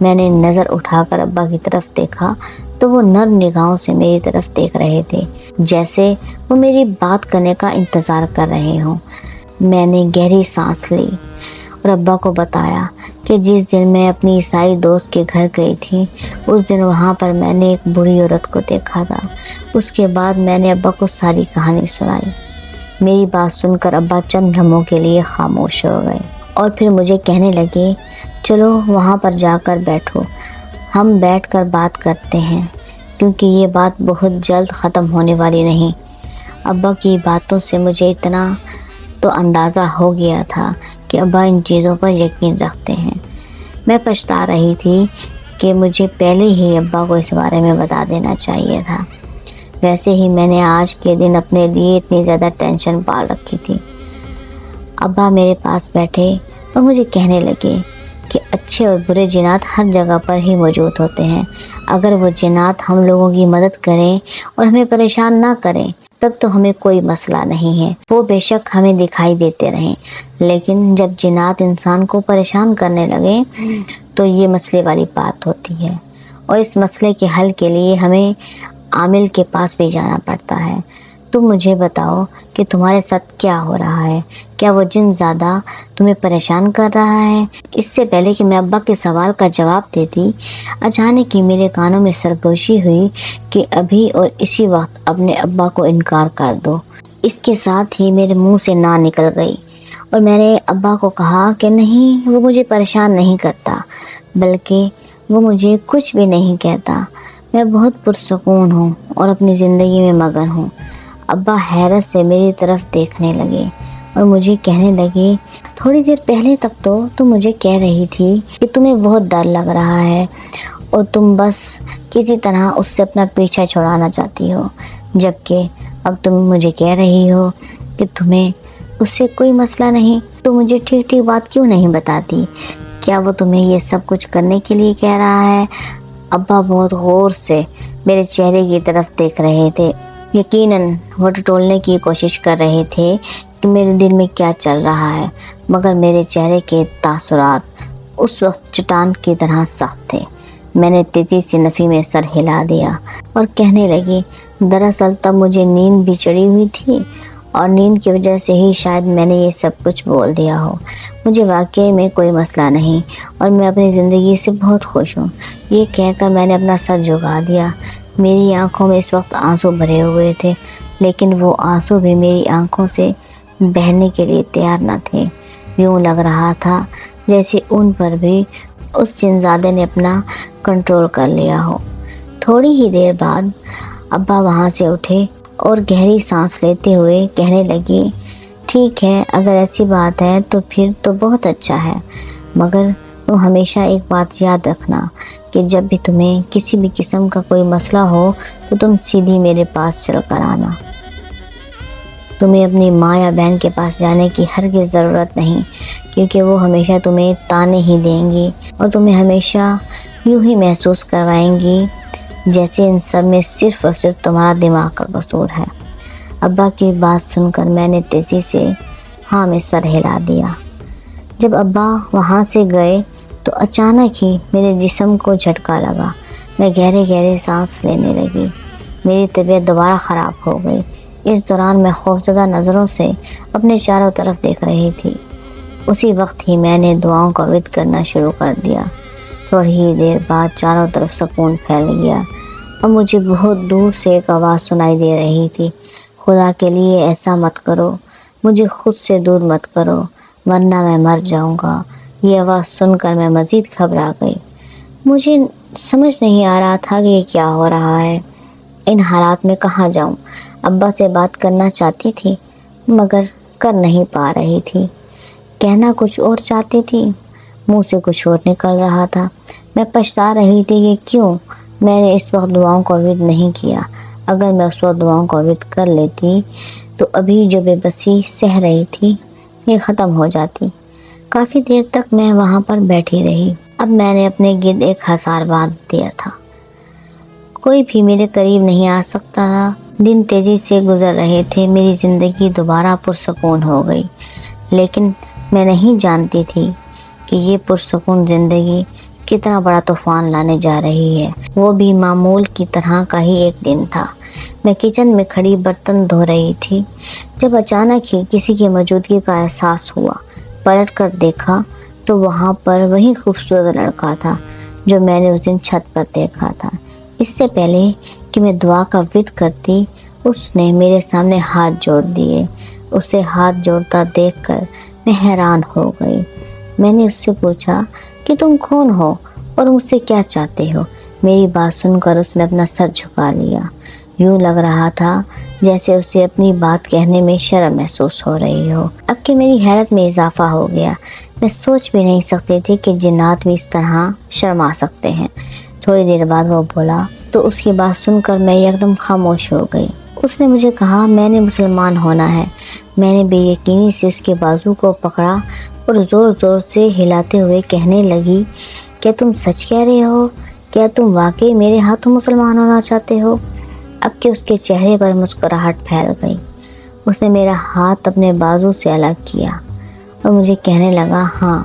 میں نے نظر اٹھا کر ابا کی طرف دیکھا تو وہ نرم نگاہوں سے میری طرف دیکھ رہے تھے، جیسے وہ میری بات کرنے کا انتظار کر رہے ہوں۔ میں نے گہری سانس لی اور ابا کو بتایا کہ جس دن میں اپنی عیسائی دوست کے گھر گئی تھی اس دن وہاں پر میں نے ایک بوڑھی عورت کو دیکھا تھا۔ اس کے بعد میں نے ابا کو ساری کہانی سنائی۔ میری بات سن کر ابا چند لمحوں کے لیے خاموش ہو گئے اور پھر مجھے کہنے لگے چلو وہاں پر جا کر بیٹھو، ہم بیٹھ کر بات کرتے ہیں کیونکہ یہ بات بہت جلد ختم ہونے والی نہیں۔ ابا کی باتوں سے مجھے اتنا تو اندازہ ہو گیا تھا کہ ابا ان چیزوں پر یقین رکھتے ہیں۔ میں پچھتا رہی تھی کہ مجھے پہلے ہی ابا کو اس بارے میں بتا دینا چاہیے تھا۔ ویسے ہی میں نے آج کے دن اپنے لیے اتنی زیادہ ٹینشن پال رکھی تھی۔ ابا میرے پاس بیٹھے اور مجھے کہنے لگے کہ اچھے اور برے جنات ہر جگہ پر ہی موجود ہوتے ہیں۔ اگر وہ جنات ہم لوگوں کی مدد کریں اور ہمیں پریشان نہ کریں تب تو ہمیں کوئی مسئلہ نہیں ہے، وہ بے شک ہمیں دکھائی دیتے رہیں، لیکن جب جنات انسان کو پریشان کرنے لگیں تو یہ مسئلے والی بات ہوتی ہے، اور اس مسئلے کے حل کے لیے ہمیں عامل کے پاس بھی جانا پڑتا ہے۔ تم مجھے بتاؤ کہ تمہارے ساتھ کیا ہو رہا ہے؟ کیا وہ جن زیادہ تمہیں پریشان کر رہا ہے؟ اس سے پہلے کہ میں ابا کے سوال کا جواب دیتی، اچانک ہی میرے کانوں میں سرگوشی ہوئی کہ ابھی اور اسی وقت اپنے ابا کو انکار کر دو۔ اس کے ساتھ ہی میرے منہ سے نہ نکل گئی اور میں نے ابا کو کہا کہ نہیں، وہ مجھے پریشان نہیں کرتا، بلکہ وہ مجھے کچھ بھی نہیں کہتا۔ میں بہت پرسکون ہوں اور اپنی زندگی میں مگن ہوں۔ ابا حیرت سے میری طرف دیکھنے لگے اور مجھے کہنے لگے، تھوڑی دیر پہلے تک تو تم مجھے کہہ رہی تھی کہ تمہیں بہت ڈر لگ رہا ہے اور تم بس کسی طرح اس سے اپنا پیچھا چھڑانا چاہتی ہو، جبکہ اب تم مجھے کہہ رہی ہو کہ تمہیں اس سے کوئی مسئلہ نہیں۔ تو مجھے ٹھیک ٹھیک بات کیوں نہیں بتاتی؟ کیا وہ تمہیں یہ سب کچھ کرنے کے لیے کہہ رہا ہے؟ ابا بہت غور سے میرے چہرے کی طرف دیکھ رہے تھے، یقیناً وہ ٹٹولنے کی کوشش کر رہے تھے کہ میرے دل میں کیا چل رہا ہے، مگر میرے چہرے کے تاثرات اس وقت چٹان کی طرح سخت تھے۔ میں نے تیزی سے نفی میں سر ہلا دیا اور کہنے لگی، دراصل تب مجھے نیند بھی چڑھی ہوئی تھی اور نیند کی وجہ سے ہی شاید میں نے یہ سب کچھ بول دیا ہو۔ مجھے واقعی میں کوئی مسئلہ نہیں اور میں اپنی زندگی سے بہت خوش ہوں۔ یہ کہہ کر میں نے اپنا سر جھکا دیا۔ میری آنکھوں میں اس وقت آنسو بھرے ہوئے تھے، لیکن وہ آنسو بھی میری آنکھوں سے بہنے کے لیے تیار نہ تھے۔ یوں لگ رہا تھا جیسے ان پر بھی اس جنزادے نے اپنا کنٹرول کر لیا ہو۔ تھوڑی ہی دیر بعد ابا وہاں سے اٹھے اور گہری سانس لیتے ہوئے کہنے لگی، ٹھیک ہے، اگر ایسی بات ہے تو پھر تو بہت اچھا ہے، مگر تم ہمیشہ ایک بات یاد رکھنا کہ جب بھی تمہیں کسی بھی قسم کا کوئی مسئلہ ہو تو تم سیدھی میرے پاس چل کر آنا۔ تمہیں اپنی ماں یا بہن کے پاس جانے کی ہرگز ضرورت نہیں، کیونکہ وہ ہمیشہ تمہیں تانے ہی دیں گی اور تمہیں ہمیشہ یوں ہی محسوس کروائیں گی جیسے ان سب میں صرف اور صرف تمہارا دماغ کا قصور ہے۔ ابا کی بات سن کر میں نے تیزی سے ہاں میں سر ہلا دیا۔ جب ابا وہاں سے گئے تو اچانک ہی میرے جسم کو جھٹکا لگا۔ میں گہرے گہرے سانس لینے لگی۔ میری طبیعت دوبارہ خراب ہو گئی۔ اس دوران میں خوفزدہ نظروں سے اپنے چاروں طرف دیکھ رہی تھی۔ اسی وقت ہی میں نے دعاؤں کا ورد کرنا شروع کر دیا۔ تھوڑی ہی دیر بعد چاروں طرف سکون پھیل گیا اور مجھے بہت دور سے ایک آواز سنائی دے رہی تھی، خدا کے لیے ایسا مت کرو، مجھے خود سے دور مت کرو ورنہ میں مر جاؤں گا۔ یہ آواز سن کر میں مزید گھبرا گئی۔ مجھے سمجھ نہیں آ رہا تھا کہ یہ کیا ہو رہا ہے۔ ان حالات میں کہاں جاؤں؟ ابا سے بات کرنا چاہتی تھی مگر کر نہیں پا رہی تھی۔ کہنا کچھ اور چاہتی تھی، منہ سے کچھ اور نکل رہا تھا۔ میں پچھتا رہی تھی کہ کیوں میں نے اس وقت دعاؤں کا ورد نہیں کیا۔ اگر میں اس وقت دعاؤں کا ورد کر لیتی تو ابھی جو بے بسی سہ رہی تھی یہ ختم ہو جاتی۔ کافی دیر تک میں وہاں پر بیٹھی رہی۔ اب میں نے اپنے گرد ایک حصار باندھ دیا تھا، کوئی بھی میرے قریب نہیں آ سکتا تھا۔ دن تیزی سے گزر رہے تھے، میری زندگی دوبارہ پرسکون ہو گئی، لیکن میں نہیں جانتی تھی کہ یہ پرسکون زندگی کتنا بڑا طوفان لانے جا رہی ہے۔ وہ بھی معمول کی طرح کا ہی ایک دن تھا۔ میں کچن میں کھڑی برتن دھو رہی تھی جب اچانک ہی کسی کی موجودگی کا احساس ہوا۔ پلٹ کر دیکھا تو وہاں پر وہی خوبصورت لڑکا تھا جو میں نے اس دن چھت پر دیکھا تھا۔ اس سے پہلے کہ میں دعا کا ورد کرتی اس نے میرے سامنے ہاتھ جوڑ دیے۔ اسے ہاتھ جوڑتا دیکھ کر میں حیران ہو گئی۔ میں نے اس سے پوچھا کہ تم کون ہو اور مجھ سے کیا چاہتے ہو؟ میری بات سن کر اس نے اپنا سر جھکا لیا۔ یوں لگ رہا تھا جیسے اسے اپنی بات کہنے میں شرم محسوس ہو رہی ہو۔ اب کہ میری حیرت میں اضافہ ہو گیا، میں سوچ بھی نہیں سکتی تھی کہ جنات بھی اس طرح شرما سکتے ہیں۔ تھوڑی دیر بعد وہ بولا تو اس کی بات سن کر میں یکدم خاموش ہو گئی۔ اس نے مجھے کہا میں نے مسلمان ہونا ہے۔ میں نے بے یقینی سے اس کے بازو کو پکڑا اور زور زور سے ہلاتے ہوئے کہنے لگی، کیا تم سچ کہہ رہے ہو؟ کیا تم واقعی میرے ہاتھوں مسلمان ہونا چاہتے ہو؟ اب کہ اس کے چہرے پر مسکراہٹ پھیل گئی، اس نے میرا ہاتھ اپنے بازو سے الگ کیا اور مجھے کہنے لگا، ہاں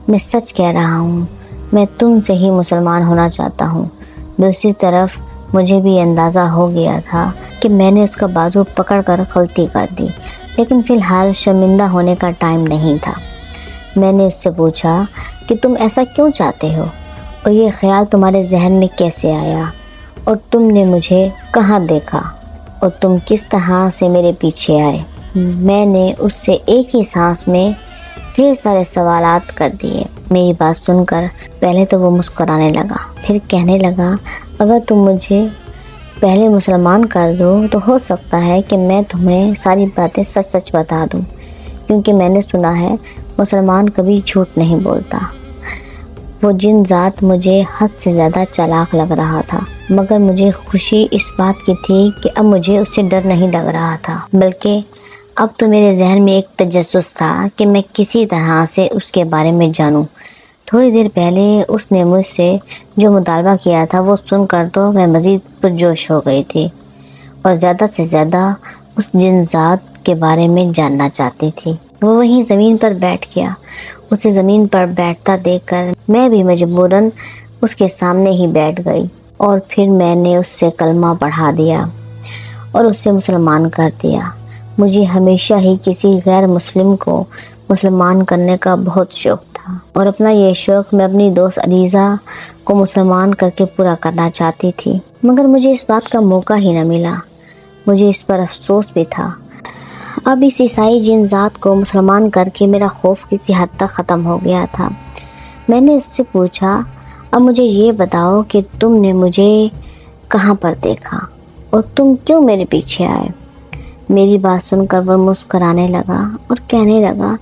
میں سچ کہہ رہا ہوں، میں تم سے ہی مسلمان ہونا چاہتا ہوں۔ دوسری طرف مجھے بھی اندازہ ہو گیا تھا کہ میں نے اس کا بازو پکڑ کر غلطی کر دی، لیکن فی الحال شرمندہ ہونے کا ٹائم نہیں تھا۔ میں نے اس سے پوچھا کہ تم ایسا کیوں چاہتے ہو اور یہ خیال تمہارے ذہن میں کیسے آیا، اور تم نے مجھے کہاں دیکھا، اور تم کس طرح سے میرے پیچھے آئے؟ میں نے اس سے ایک ہی سانس میں ڈھیر سارے سوالات کر دیے۔ میری بات سن کر پہلے تو وہ مسکرانے لگا، پھر کہنے لگا، اگر تم مجھے پہلے مسلمان کر دو تو ہو سکتا ہے کہ میں تمہیں ساری باتیں سچ سچ بتا دوں، کیونکہ میں نے سنا ہے مسلمان کبھی جھوٹ نہیں بولتا۔ وہ جن ذات مجھے حد سے زیادہ چالاک لگ رہا تھا، مگر مجھے خوشی اس بات کی تھی کہ اب مجھے اس سے ڈر نہیں لگ رہا تھا، بلکہ اب تو میرے ذہن میں ایک تجسس تھا کہ میں کسی طرح سے اس کے بارے میں جانوں۔ تھوڑی دیر پہلے اس نے مجھ سے جو مطالبہ کیا تھا وہ سن کر تو میں مزید پرجوش ہو گئی تھی اور زیادہ سے زیادہ اس جن ذات کے بارے میں جاننا چاہتی تھی۔ وہ وہیں زمین پر بیٹھ گیا۔ اسے زمین پر بیٹھتا دیکھ کر میں بھی مجبوراً اس کے سامنے ہی بیٹھ گئی، اور پھر میں نے اس سے کلمہ پڑھا دیا اور اسے مسلمان کر دیا۔ مجھے ہمیشہ ہی کسی غیر مسلم کو مسلمان کرنے کا بہت شوق تھا، اور اپنا یہ شوق میں اپنی دوست علیزہ کو مسلمان کر کے پورا کرنا چاہتی تھی، مگر مجھے اس بات کا موقع ہی نہ ملا۔ مجھے اس پر افسوس بھی تھا۔ اب اس عیسائی جن ذات کو مسلمان کر کے میرا خوف کسی حد تک ختم ہو گیا تھا۔ میں نے اس سے پوچھا، اب مجھے یہ بتاؤ کہ تم نے مجھے کہاں پر دیکھا اور تم کیوں میرے پیچھے آئے؟ میری بات سن کر وہ مسکرانے لگا اور کہنے لگا،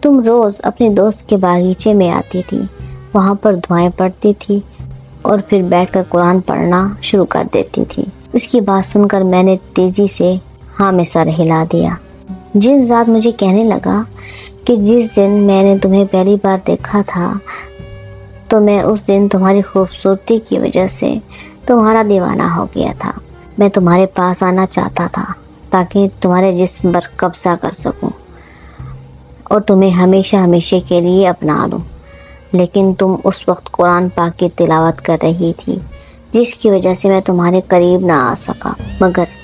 تم روز اپنے دوست کے باغیچے میں آتی تھی، وہاں پر دعائیں پڑھتی تھی اور پھر بیٹھ کر قرآن پڑھنا شروع کر دیتی تھی۔ اس کی بات سن کر میں نے تیزی سے ہاں میں سر ہلا دیا۔ جن ذات مجھے کہنے لگا کہ جس دن میں نے تمہیں پہلی بار دیکھا تھا تو میں اس دن تمہاری خوبصورتی کی وجہ سے تمہارا دیوانہ ہو گیا تھا۔ میں تمہارے پاس آنا چاہتا تھا تاکہ تمہارے جسم پر قبضہ کر سکوں اور تمہیں ہمیشہ ہمیشہ کے لیے اپنا لوں، لیکن تم اس وقت قرآن پاک کی تلاوت کر رہی تھی، جس کی وجہ سے میں تمہارے قریب نہ آ سکا، مگر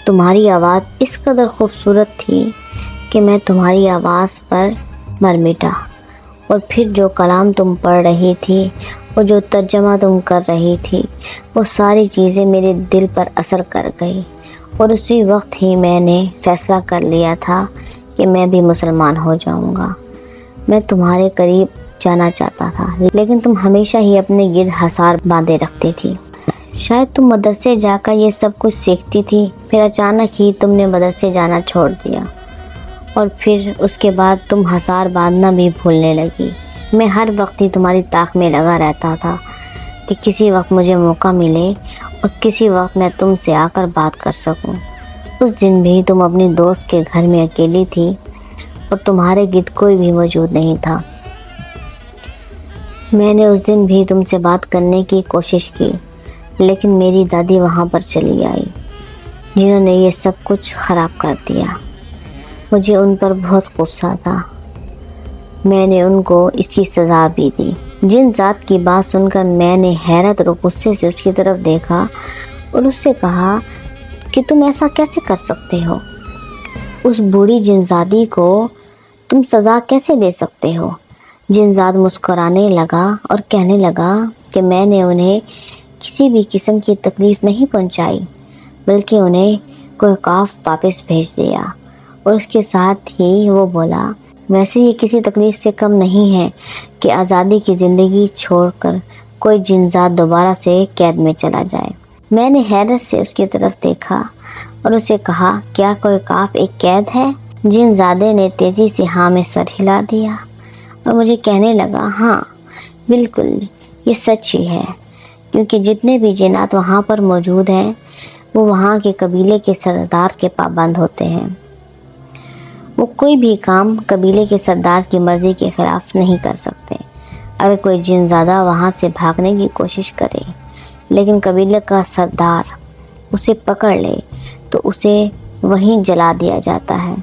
تمہاری آواز اس قدر خوبصورت تھی کہ میں تمہاری آواز پر مر مٹا، اور پھر جو کلام تم پڑھ رہی تھی اور جو ترجمہ تم کر رہی تھی وہ ساری چیزیں میرے دل پر اثر کر گئی، اور اسی وقت ہی میں نے فیصلہ کر لیا تھا کہ میں بھی مسلمان ہو جاؤں گا۔ میں تمہارے قریب جانا چاہتا تھا، لیکن تم ہمیشہ ہی اپنے گرد حصار باندھے رکھتی تھی۔ شاید تم مدرسے جا کر یہ سب کچھ سیکھتی تھی، پھر اچانک ہی تم نے مدرسے جانا چھوڑ دیا، اور پھر اس کے بعد تم حصار باندھنا بھی بھولنے لگی۔ میں ہر وقت ہی تمہاری طاق میں لگا رہتا تھا کہ کسی وقت مجھے موقع ملے اور کسی وقت میں تم سے آ کر بات کر سکوں۔ اس دن بھی تم اپنی دوست کے گھر میں اکیلی تھی اور تمہارے گرد کوئی بھی موجود نہیں تھا۔ میں نے اس دن بھی تم سے بات کرنے کی کوشش کی، لیکن میری دادی وہاں پر چلی آئی، جنہوں نے یہ سب کچھ خراب کر دیا۔ مجھے ان پر بہت غصہ تھا۔ میں نے ان کو اس کی سزا بھی دی۔ جن ذات کی بات سن کر میں نے حیرت اور غصے سے اس کی طرف دیکھا اور اس سے کہا کہ تم ایسا کیسے کر سکتے ہو؟ اس بوڑھی جن ذاتی کو تم سزا کیسے دے سکتے ہو؟ جن ذات مسکرانے لگا اور کہنے لگا کہ میں نے انہیں کسی بھی قسم کی تکلیف نہیں پہنچائی، بلکہ انہیں کوئی کاف واپس بھیج دیا، اور اس کے ساتھ ہی وہ بولا، ویسے یہ کسی تکلیف سے کم نہیں ہے کہ آزادی کی زندگی چھوڑ کر کوئی جنزاد دوبارہ سے قید میں چلا جائے۔ میں نے حیرت سے اس کی طرف دیکھا اور اسے کہا، کیا کوئی کاف ایک قید ہے؟ جنزادے نے تیزی سے ہاں میں سر ہلا دیا اور مجھے کہنے لگا، ہاں بالکل، یہ سچ ہی ہے، کیونکہ جتنے بھی جنات وہاں پر موجود ہیں وہ وہاں کے قبیلے کے سردار کے پابند ہوتے ہیں۔ وہ کوئی بھی کام قبیلے کے سردار کی مرضی کے خلاف نہیں کر سکتے۔ اگر کوئی جنزادہ وہاں سے بھاگنے کی کوشش کرے لیکن قبیلے کا سردار اسے پکڑ لے تو اسے وہیں جلا دیا جاتا ہے۔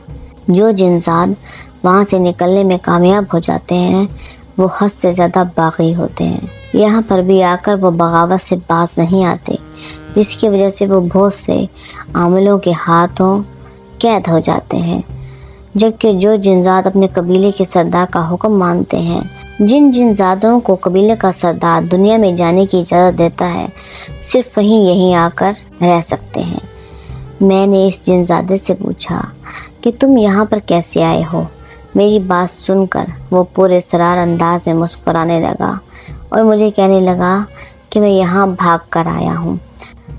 جو جنزاد وہاں سے نکلنے میں کامیاب ہو جاتے ہیں وہ حد سے زیادہ باغی ہوتے ہیں۔ یہاں پر بھی آ کر وہ بغاوت سے باز نہیں آتے، جس کی وجہ سے وہ بہت سے عاملوں کے ہاتھوں قید ہو جاتے ہیں، جبکہ جو جنزاد اپنے قبیلے کے سردار کا حکم مانتے ہیں، جن جنزادوں کو قبیلے کا سردار دنیا میں جانے کی اجازت دیتا ہے، صرف یہیں آ کر رہ سکتے ہیں۔ میں نے اس جنزادے سے پوچھا کہ تم یہاں پر کیسے آئے ہو؟ میری بات سن کر وہ پورے اسرار انداز میں مسکرانے لگا اور مجھے کہنے لگا کہ میں یہاں بھاگ کر آیا ہوں۔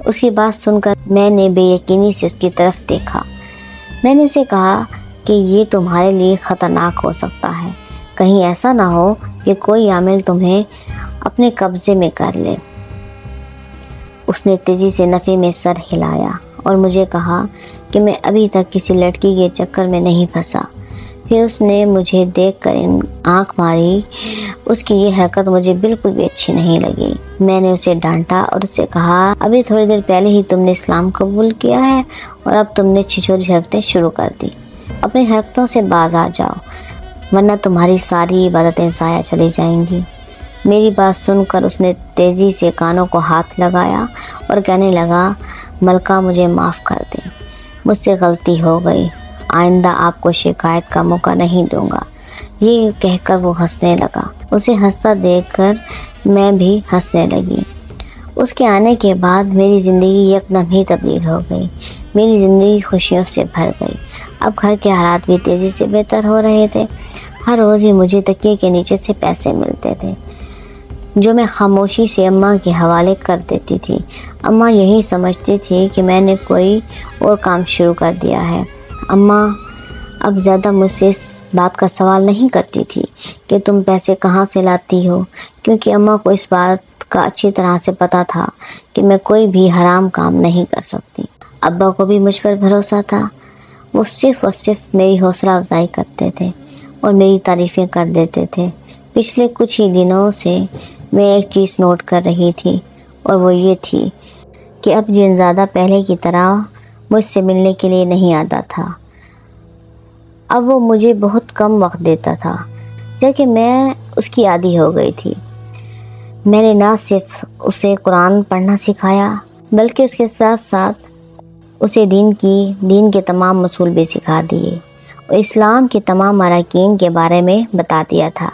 اس کی بات سن کر میں نے بے یقینی سے اس کی طرف دیکھا۔ میں نے اسے کہا کہ یہ تمہارے لیے خطرناک ہو سکتا ہے، کہیں ایسا نہ ہو کہ کوئی عامل تمہیں اپنے قبضے میں کر لے۔ اس نے تیزی سے نفی میں سر ہلایا اور مجھے کہا کہ میں ابھی تک کسی لڑکی کے چکر میں نہیں پھنسا۔ پھر اس نے مجھے دیکھ کر آنکھ ماری۔ اس کی یہ حرکت مجھے بالکل بھی اچھی نہیں لگی۔ میں نے اسے ڈانٹا اور اسے کہا، ابھی تھوڑی دیر پہلے ہی تم نے اسلام قبول کیا ہے اور اب تم نے چھچوری حرکتیں شروع کر دی۔ اپنی حرکتوں سے باز آ جاؤ ورنہ تمہاری ساری عبادتیں ضائع چلی جائیں گی۔ میری بات سن کر اس نے تیزی سے کانوں کو ہاتھ لگایا اور کہنے لگا، ملکہ مجھے معاف کر دیں، مجھ سے غلطی ہو گئی، آئندہ آپ کو شکایت کا موقع نہیں دوں گا۔ یہ کہہ کر وہ ہنسنے لگا۔ اسے ہنستا دیکھ کر میں بھی ہنسنے لگی۔ اس کے آنے کے بعد میری زندگی یکدم ہی تبدیل ہو گئی۔ میری زندگی خوشیوں سے بھر گئی۔ اب گھر کے حالات بھی تیزی سے بہتر ہو رہے تھے۔ ہر روز ہی مجھے تکیے کے نیچے سے پیسے ملتے تھے جو میں خاموشی سے اماں کے حوالے کر دیتی تھی۔ اماں یہی سمجھتی تھی کہ میں نے کوئی اور کام شروع کر دیا ہے۔ اماں اب زیادہ مجھ سے اس بات کا سوال نہیں کرتی تھی کہ تم پیسے کہاں سے لاتی ہو، کیونکہ اماں کو اس بات کا اچھی طرح سے پتہ تھا کہ میں کوئی بھی حرام کام نہیں کر سکتی۔ ابا کو بھی مجھ پر بھروسہ تھا۔ وہ صرف اور صرف میری حوصلہ افزائی کرتے تھے اور میری تعریفیں کر دیتے تھے۔ پچھلے کچھ ہی دنوں سے میں ایک چیز نوٹ کر رہی تھی اور وہ یہ تھی کہ اب جنزادہ پہلے کی طرح مجھ سے ملنے کے لیے نہیں آتا تھا۔ اب وہ مجھے بہت کم وقت دیتا تھا، جبکہ میں اس کی عادی ہو گئی تھی۔ میں نے نہ صرف اسے قرآن پڑھنا سکھایا بلکہ اس کے ساتھ ساتھ اسے دین کے تمام اصول بھی سکھا دیے اور اسلام کے تمام اراکین کے بارے میں بتا دیا تھا۔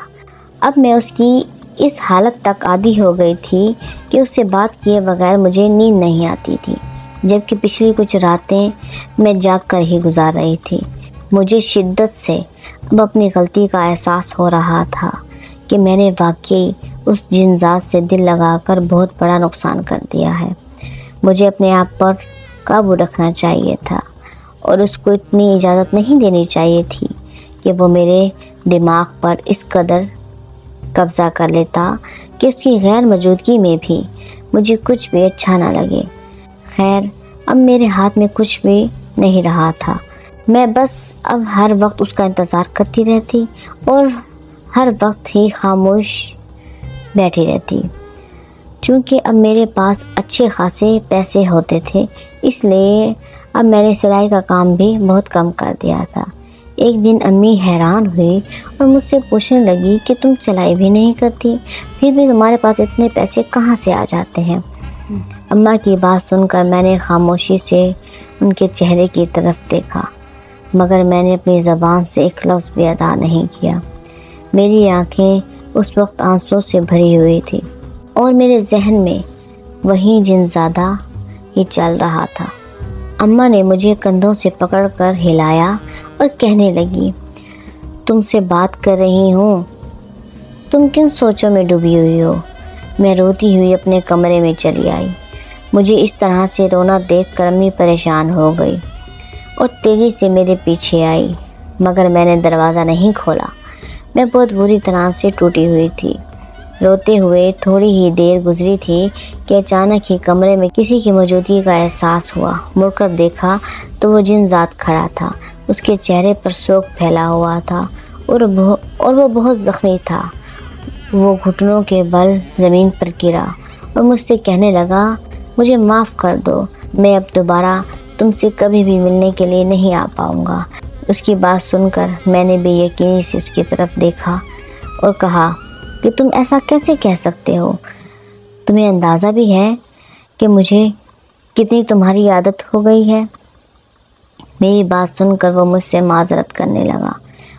اب میں اس کی اس حالت تک عادی ہو گئی تھی کہ اس سے بات کیے بغیر مجھے نیند نہیں آتی تھی، جبکہ پچھلی کچھ راتیں میں جاگ کر ہی گزار رہی تھی۔ مجھے شدت سے اب اپنی غلطی کا احساس ہو رہا تھا کہ میں نے واقعی اس جنزاد سے دل لگا کر بہت بڑا نقصان کر دیا ہے۔ مجھے اپنے آپ پر قابو رکھنا چاہیے تھا اور اس کو اتنی اجازت نہیں دینی چاہیے تھی کہ وہ میرے دماغ پر اس قدر قبضہ کر لیتا کہ اس کی غیر موجودگی میں بھی مجھے کچھ بھی اچھا نہ لگے۔ خیر، اب میرے ہاتھ میں کچھ بھی نہیں رہا تھا۔ میں بس اب ہر وقت اس کا انتظار کرتی رہتی اور ہر وقت ہی خاموش بیٹھی رہتی۔ چونکہ اب میرے پاس اچھے خاصے پیسے ہوتے تھے، اس لیے اب میں نے سلائی کا کام بھی بہت کم کر دیا تھا۔ ایک دن امی حیران ہوئی اور مجھ سے پوچھنے لگی کہ تم سلائی بھی نہیں کرتی، پھر بھی تمہارے پاس اتنے پیسے کہاں سے آ جاتے ہیں؟ اماں کی بات سن کر میں نے خاموشی سے ان کے چہرے کی طرف دیکھا، مگر میں نے اپنی زبان سے ایک لفظ بھی ادا نہیں کیا۔ میری آنکھیں اس وقت آنسوں سے بھری ہوئی تھی اور میرے ذہن میں وہی جنزادہ ہی چل رہا تھا۔ اماں نے مجھے کندھوں سے پکڑ کر ہلایا اور کہنے لگی، تم سے بات کر رہی ہوں، تم کن سوچوں میں ڈوبی ہوئی ہو؟ میں روتی ہوئی اپنے کمرے میں چلی آئی۔ مجھے اس طرح سے رونا دیکھ کر امی پریشان ہو گئی اور تیزی سے میرے پیچھے آئی، مگر میں نے دروازہ نہیں کھولا۔ میں بہت بری طرح سے ٹوٹی ہوئی تھی۔ روتے ہوئے تھوڑی ہی دیر گزری تھی کہ اچانک ہی کمرے میں کسی کی موجودگی کا احساس ہوا۔ مڑ کر دیکھا تو وہ جن ذات کھڑا تھا۔ اس کے چہرے پر شوق پھیلا ہوا تھا اور وہ بہت زخمی تھا۔ وہ گھٹنوں کے بل زمین پر گرا اور مجھ سے کہنے لگا، مجھے معاف کر دو، میں اب دوبارہ تم سے کبھی بھی ملنے کے لیے نہیں آ پاؤں گا۔ اس کی بات سن کر میں نے بے یقینی سے اس کی طرف دیکھا اور کہا کہ تم ایسا کیسے کہہ سکتے ہو؟ تمہیں اندازہ بھی ہے کہ مجھے کتنی تمہاری عادت ہو گئی ہے؟ میری بات سن کر وہ مجھ سے معذرت کرنے لگا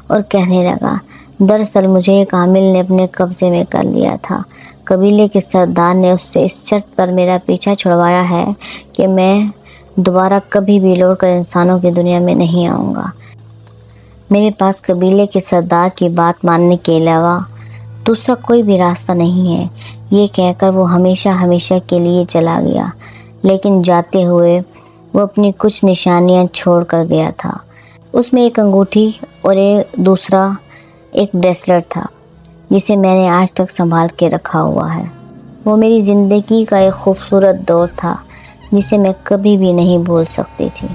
اور کہنے لگا، دراصل مجھے ایک عامل نے اپنے قبضے میں کر لیا تھا۔ قبیلے کے سردار نے اس سے اس شرط پر میرا پیچھا چھڑوایا ہے کہ میں دوبارہ کبھی بھی لوٹ کر انسانوں کی دنیا میں نہیں آؤں گا۔ میرے پاس قبیلے کے سردار کی بات ماننے کے علاوہ دوسرا کوئی بھی راستہ نہیں ہے۔ یہ کہہ کر وہ ہمیشہ کے لیے چلا گیا، لیکن جاتے ہوئے وہ اپنی کچھ نشانیاں چھوڑ کر گیا تھا۔ اس میں ایک انگوٹھی اور دوسرا ایک بریسلٹ تھا جسے میں نے آج تک سنبھال کے رکھا ہوا ہے۔ وہ میری زندگی کا ایک خوبصورت دور تھا جسے میں کبھی بھی نہیں بھول سکتی تھی۔